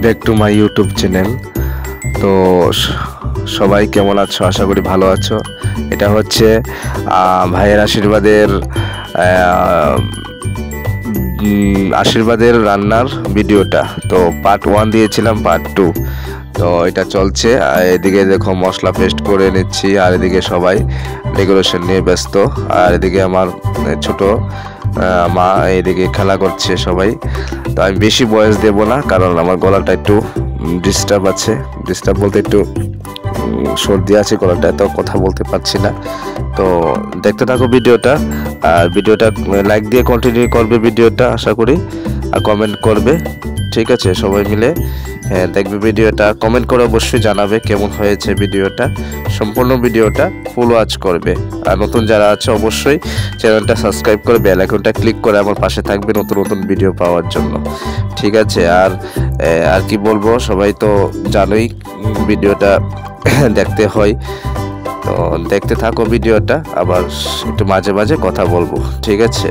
Back to my YouTube channel. তো সবাই কেমন আছো? আশা করি ভালো আছো। এটা হচ্ছে ভাইয়ের আশীর্বাদের রান্নার ভিডিওটা। তো পার্ট 1 দিয়েছিলাম, পার্ট 2 তো এটা চলছে। এদিকে দেখো মশলা পেস্ট করে নিচ্ছি, আর এদিকে সবাই ডেকোরেশন নিয়ে ব্যস্ত। আর এদিকে আমার ছোট মা এদিকে খেলা করছে সবাই। তো আমি বেশি ভয়েস দেব না, কারণ আমার গলাটা একটু ডিস্টার্ব আছে। ডিস্টার্ব বলতে একটু সর্দি আছে গলাটা, তো কথা বলতে পারছি না। তো দেখতে থাকো ভিডিওটা, আর ভিডিওটা লাইক দিয়ে কন্টিনিউ করবে ভিডিওটা আশা করি, আর কমেন্ট করবে। ঠিক আছে, সবাই মিলে দেখবে ভিডিওটা, কমেন্ট করে অবশ্যই জানাবে কেমন হয়েছে ভিডিওটা। সম্পূর্ণ ভিডিওটা ফুল ওয়াচ করবে। আর নতুন যারা আছে অবশ্যই চ্যানেলটা সাবস্ক্রাইব করে বেল আইকনটা ক্লিক করে আমার পাশে থাকবে নতুন নতুন ভিডিও পাওয়ার জন্য। ঠিক আছে, আর কি বলবো, সবাই তো জানোই ভিডিওটা দেখতে হয়। তো দেখতে থাকো ভিডিওটা, আবার একটু মাঝে মাঝে কথা বলবো। ঠিক আছে।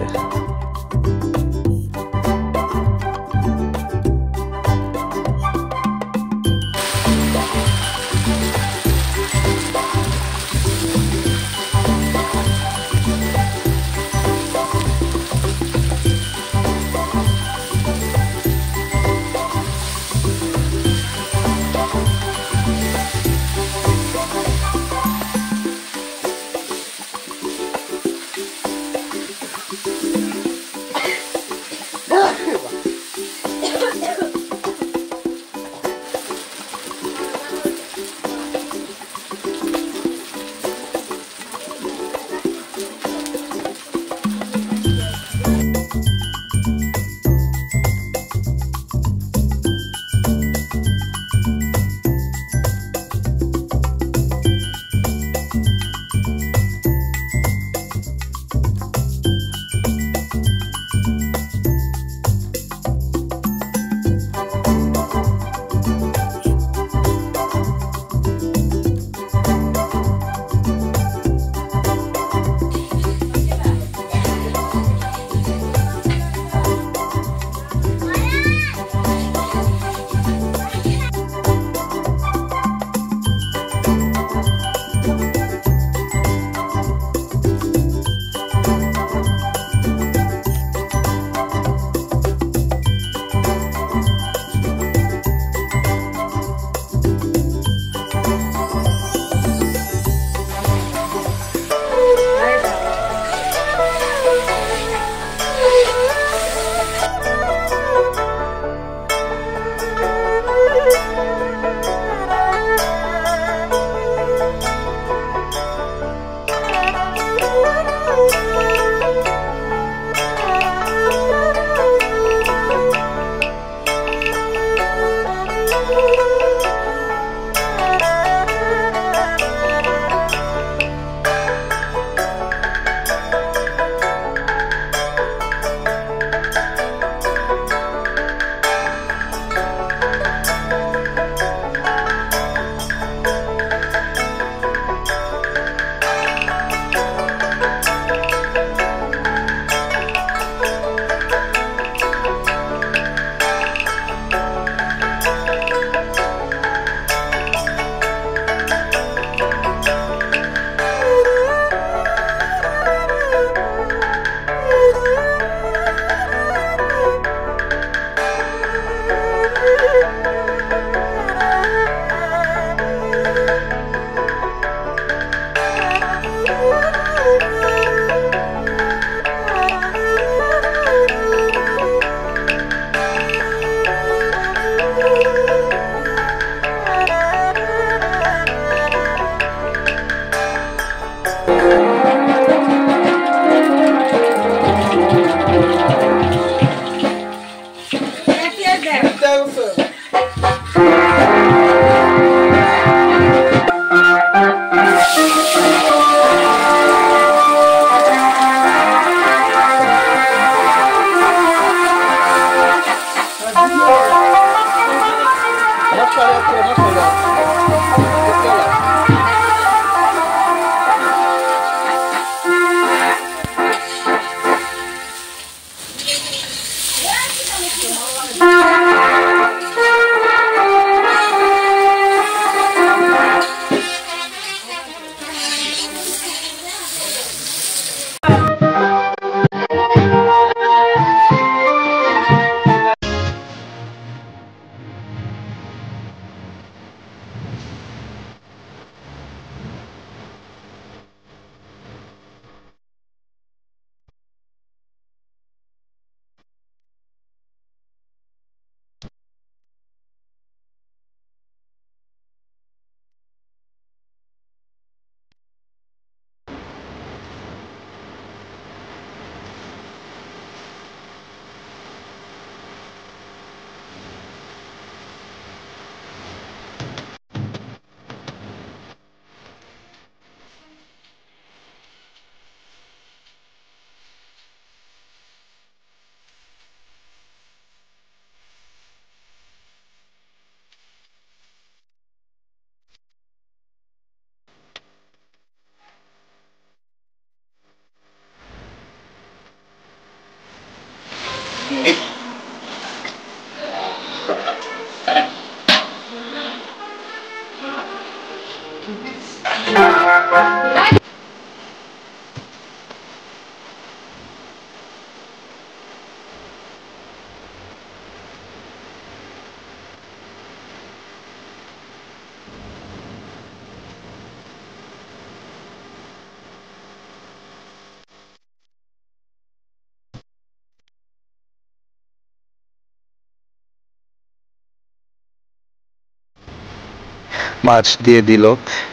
মাছ দিয়ে দিল,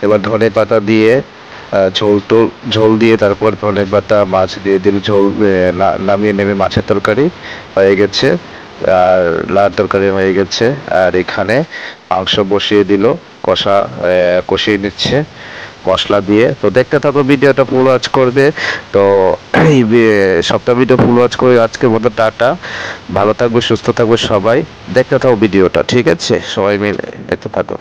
এবার ধনে পাতা দিয়ে ঝোল দিয়ে তারপর ধনে পাতা মাছ দিয়ে দিল, ঝোল নামিয়ে নেমে মাছের তরকারি হয়ে গেছে, আর লাল তরকারি হয়ে গেছে। আর এখানে মাংস বসিয়ে দিল, কষিয়ে নিচ্ছে মশলা দিয়ে। তো দেখতে থাকো, ভিডিওটা ফুল ওয়াচ করবে। তো এই সপ্তাহ ভিডিও ফুল ওয়াচ করে আজকের মতো টাটা, ভালো থাকবে সুস্থ থাকবে সবাই, দেখতে থাকো ভিডিওটা, ঠিক আছে? সবাই মিলে দেখতে থাকো।